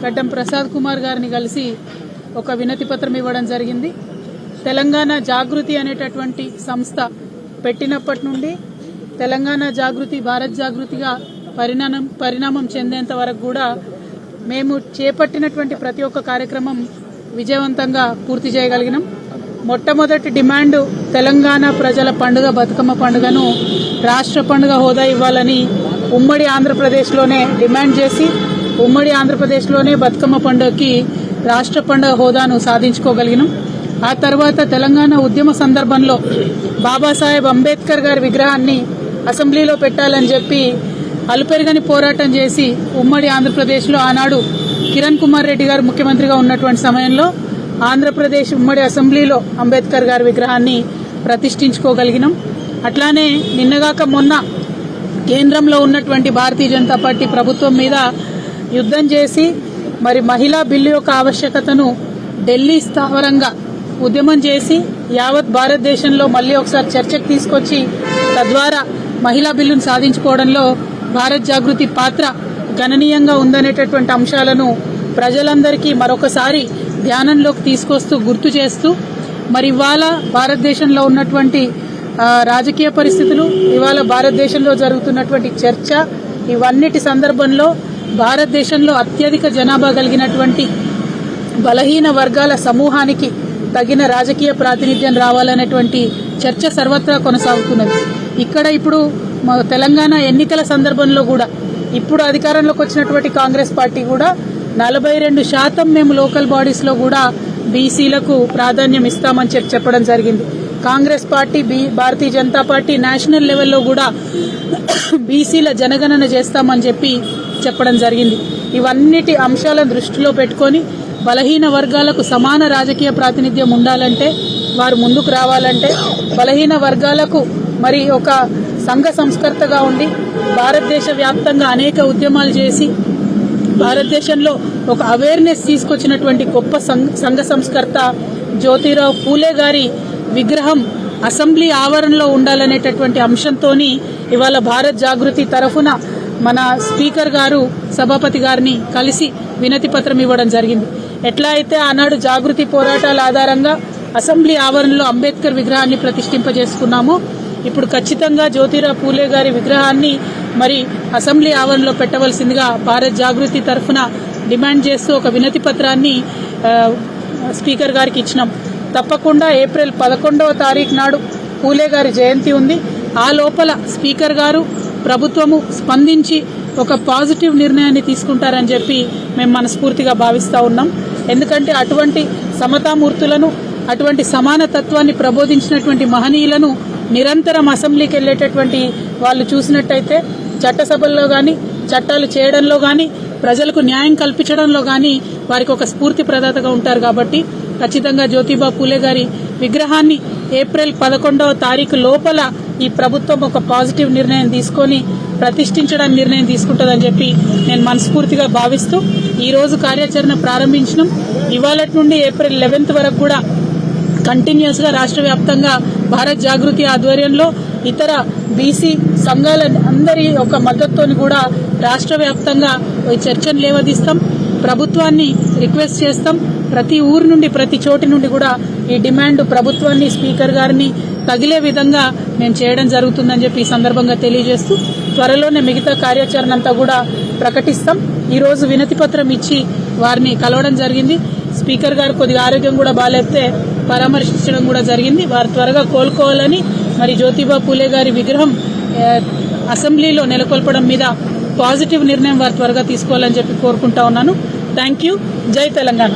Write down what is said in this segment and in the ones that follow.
గడ్డం ప్రసాద్ కుమార్ గారిని కలిసి ఒక వినతి పత్రం ఇవ్వడం జరిగింది. తెలంగాణ జాగృతి అనేటటువంటి సంస్థ పెట్టినప్పటి నుండి తెలంగాణ జాగృతి భారత్ జాగృతిగా పరిణామం చెందేంత వరకు కూడా మేము చేపట్టినటువంటి ప్రతి ఒక్క కార్యక్రమం విజయవంతంగా పూర్తి చేయగలిగినాం. మొట్టమొదటి డిమాండ్ తెలంగాణ ప్రజల పండుగ బతుకమ్మ పండుగను రాష్ట్ర పండుగ హోదా ఇవ్వాలని ఉమ్మడి ఆంధ్రప్రదేశ్లోనే డిమాండ్ చేసి ఉమ్మడి ఆంధ్రప్రదేశ్లోనే బతుకమ్మ పండుగకి రాష్ట్ర పండుగ హోదాను సాధించుకోగలిగినాం. ఆ తర్వాత తెలంగాణ ఉద్యమ సందర్భంలో బాబాసాహెబ్ అంబేద్కర్ గారి విగ్రహాన్ని అసెంబ్లీలో పెట్టాలని చెప్పి అలుపెరగని పోరాటం చేసి ఉమ్మడి ఆంధ్రప్రదేశ్లో ఆనాడు కిరణ్ కుమార్ రెడ్డి గారు ముఖ్యమంత్రిగా ఉన్నటువంటి సమయంలో ఆంధ్రప్రదేశ్ ఉమ్మడి అసెంబ్లీలో అంబేద్కర్ గారి విగ్రహాన్ని ప్రతిష్ఠించుకోగలిగినాం. అట్లానే నిన్నగాక మొన్న కేంద్రంలో ఉన్నటువంటి భారతీయ జనతా పార్టీ ప్రభుత్వం మీద యుద్ధం చేసి మరి మహిళా బిల్లు యొక్క ఆవశ్యకతను ఢిల్లీ స్థావరంగా ఉద్యమం చేసి యావత్ భారతదేశంలో మళ్లీ ఒకసారి చర్చకు తీసుకొచ్చి తద్వారా మహిళా బిల్లును సాధించుకోవడంలో భారత్ జాగృతి పాత్ర గణనీయంగా ఉందనేటటువంటి అంశాలను ప్రజలందరికీ మరొకసారి ధ్యానంలోకి తీసుకొస్తూ గుర్తు చేస్తూ మరి ఇవాళ భారతదేశంలో ఉన్నటువంటి రాజకీయ పరిస్థితులు, ఇవాళ భారతదేశంలో జరుగుతున్నటువంటి చర్చ, ఇవన్నిటి సందర్భంలో భారతదేశంలో అత్యధిక జనాభా కలిగినటువంటి బలహీన వర్గాల సమూహానికి తగిన రాజకీయ ప్రాతినిధ్యం రావాలనేటువంటి చర్చ సర్వత్రా కొనసాగుతున్నది. ఇక్కడ ఇప్పుడు తెలంగాణ ఎన్నికల సందర్భంలో కూడా ఇప్పుడు అధికారంలోకి వచ్చినటువంటి కాంగ్రెస్ పార్టీ కూడా 42% మేము లోకల్ బాడీస్ లో కూడా బీసీలకు ప్రాధాన్యం ఇస్తామని చెప్పడం జరిగింది. Congress party Bharatiya Janata party national లెవెల్లో కూడా బీసీల జనగణన చేస్తామని చెప్పడం జరిగింది. ఇవన్నిటి అంశాలను దృష్టిలో పెట్టుకొని బలహీన వర్గాలకు సమాన రాజకీయ ప్రాతినిధ్యం ఉండాలంటే, వారు ముందుకు రావాలంటే, బలహీన వర్గాలకు మరి ఒక సంఘ సంస్కర్తగా ఉండి భారతదేశ వ్యాప్తంగా అనేక ఉద్యమాలు చేసి భారతదేశంలో ఒక అవేర్నెస్ తీసుకొచ్చినటువంటి గొప్ప సంఘ సంస్కర్త జ్యోతిరావు పూలే గారి విగ్రహం అసెంబ్లీ ఆవరణలో ఉండాలనేటటువంటి అంశంతోని ఇవాళ భారత్ జాగృతి తరఫున మన స్పీకర్ గారు సభాపతి గారిని కలిసి వినతి పత్రం ఇవ్వడం జరిగింది. ఎట్లా అయితే ఆనాడు జాగృతి పోరాటాల ఆధారంగా అసెంబ్లీ ఆవరణలో అంబేద్కర్ విగ్రహాన్ని ప్రతిష్ఠింపజేసుకున్నామో, ఇప్పుడు ఖచ్చితంగా జ్యోతిరావు పూలే గారి విగ్రహాన్ని మరి అసెంబ్లీ ఆవరణలో పెట్టవలసిందిగా భారత్ జాగృతి తరఫున డిమాండ్ చేస్తూ ఒక వినతి పత్రాన్ని స్పీకర్ గారికి ఇచ్చినాం. తప్పకుండా ఏప్రిల్ 11వ తారీఖు నాడు పూలే గారి జయంతి ఉంది. ఆ లోపల స్పీకర్ గారు ప్రభుత్వము స్పందించి ఒక పాజిటివ్ నిర్ణయాన్ని తీసుకుంటారని చెప్పి మేము మనస్ఫూర్తిగా భావిస్తా ఉన్నాం. ఎందుకంటే అటువంటి సమతామూర్తులను, అటువంటి సమానతత్వాన్ని ప్రబోధించినటువంటి మహనీయులను నిరంతరం అసెంబ్లీకి వెళ్లేటటువంటి వాళ్ళు చూసినట్టయితే చట్టసభల్లో కానీ, చట్టాలు చేయడంలో కానీ, ప్రజలకు న్యాయం కల్పించడంలో కానీ వారికి ఒక స్ఫూర్తి ప్రదాతగా ఉంటారు. కాబట్టి ఖచ్చితంగా జ్యోతిబా పూలే గారి విగ్రహాన్ని ఏప్రిల్ 11వ తారీఖు లోపల ఈ ప్రభుత్వం ఒక పాజిటివ్ నిర్ణయం తీసుకొని ప్రతిష్ఠించడానికి నిర్ణయం తీసుకుంటుందని చెప్పి నేను మనస్ఫూర్తిగా భావిస్తూ ఈ రోజు కార్యాచరణ ప్రారంభించినాం. ఇవాళటి నుండి ఏప్రిల్ 11th వరకు కూడా కంటిన్యూస్ గా రాష్ట్ర వ్యాప్తంగా భారత్ జాగృతి ఆధ్వర్యంలో ఇతర బీసీ సంఘాల అందరి ఒక మద్దతుతోని కూడా రాష్ట్ర వ్యాప్తంగా ఈ చర్చను లేవదీస్తాం. ప్రభుత్వాన్ని రిక్వెస్ట్ చేస్తాం. ప్రతి ఊరు నుండి, ప్రతి చోటి నుండి కూడా ఈ డిమాండ్ ప్రభుత్వాన్ని, స్పీకర్ గారిని తగిలే విధంగా మేము చేయడం జరుగుతుందని చెప్పి ఈ సందర్భంగా తెలియజేస్తూ త్వరలోనే మిగతా కార్యాచరణ అంతా కూడా ప్రకటిస్తాం. ఈ రోజు వినతి పత్రం ఇచ్చి వారిని కలవడం జరిగింది. స్పీకర్ గారు కొద్దిగా ఆరోగ్యం కూడా బాగాలేకపోతే పరామర్శించడం కూడా జరిగింది. వారు త్వరగా కోలుకోవాలని, మరి జ్యోతిబా పూలే గారి విగ్రహం అసెంబ్లీలో నెలకొల్పడం మీద పాజిటివ్ నిర్ణయం వారు త్వరగా తీసుకోవాలని చెప్పి కోరుకుంటా ఉన్నాను. Thank you. జై Telangana.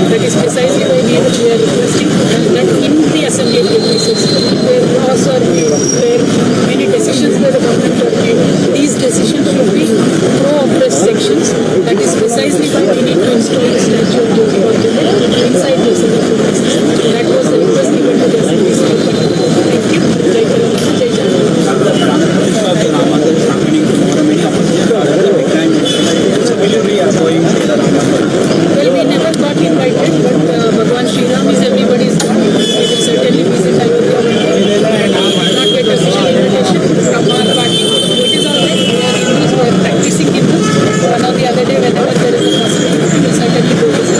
That is precisely why we are requesting that in the assembly premises, where laws are made, where many decisions by the government are made, these decisions should be pro-oppressed sections. That is precisely why we need to install the statue of Jyoti Bal inside the assembly premises. That was the request given to the assembly speaker. Thank you. Jai Telangana, Jai Well, we never got invited, but Bhagwan Shri Ram is everybody's God. We will certainly visit Ayodhya one day. We did not get official invitation from our party. It is all right. We are Hindus, we are practicing Hindus. One or the other day, whenever there is a possibility, we will certainly go visit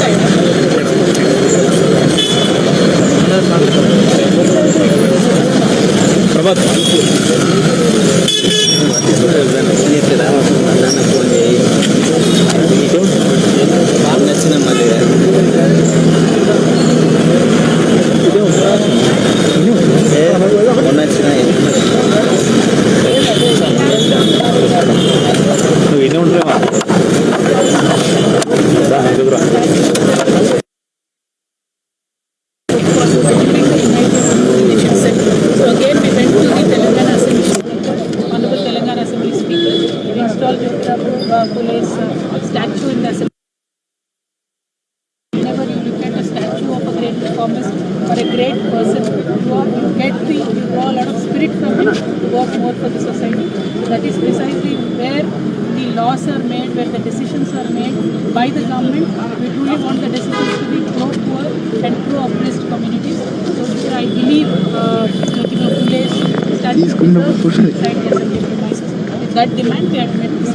statue in the assembly. Whenever you look at a statue of a great reformist or a great person, you draw a lot of spirit from him to work more for the society. So that is precisely where the laws are made, where the decisions are made by the government. We truly want the decisions to be pro-poor and pro-oppressed communities. So I believe Jyotiba Phule's statue is inside the assembly premises. With that demand, we have made this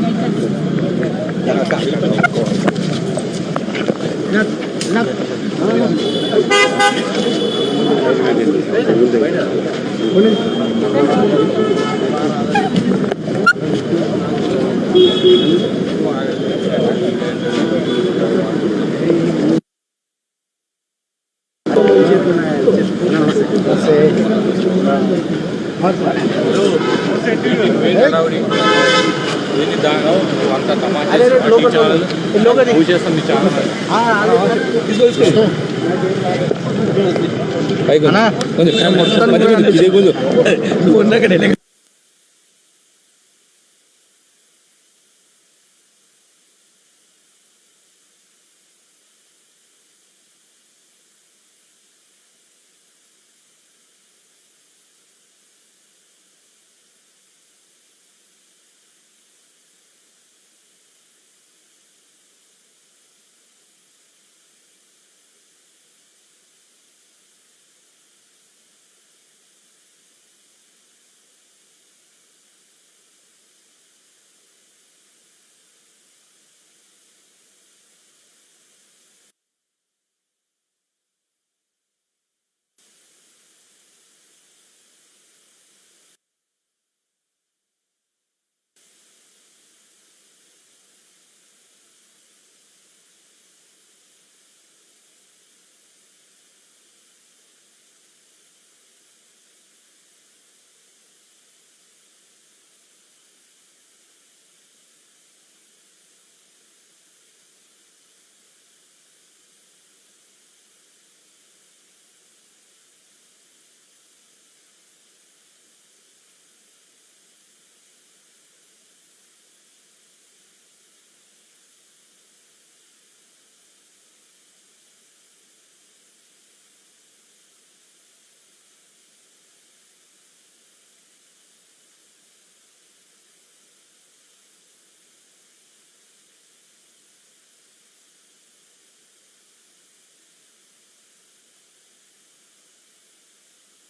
కొంచెం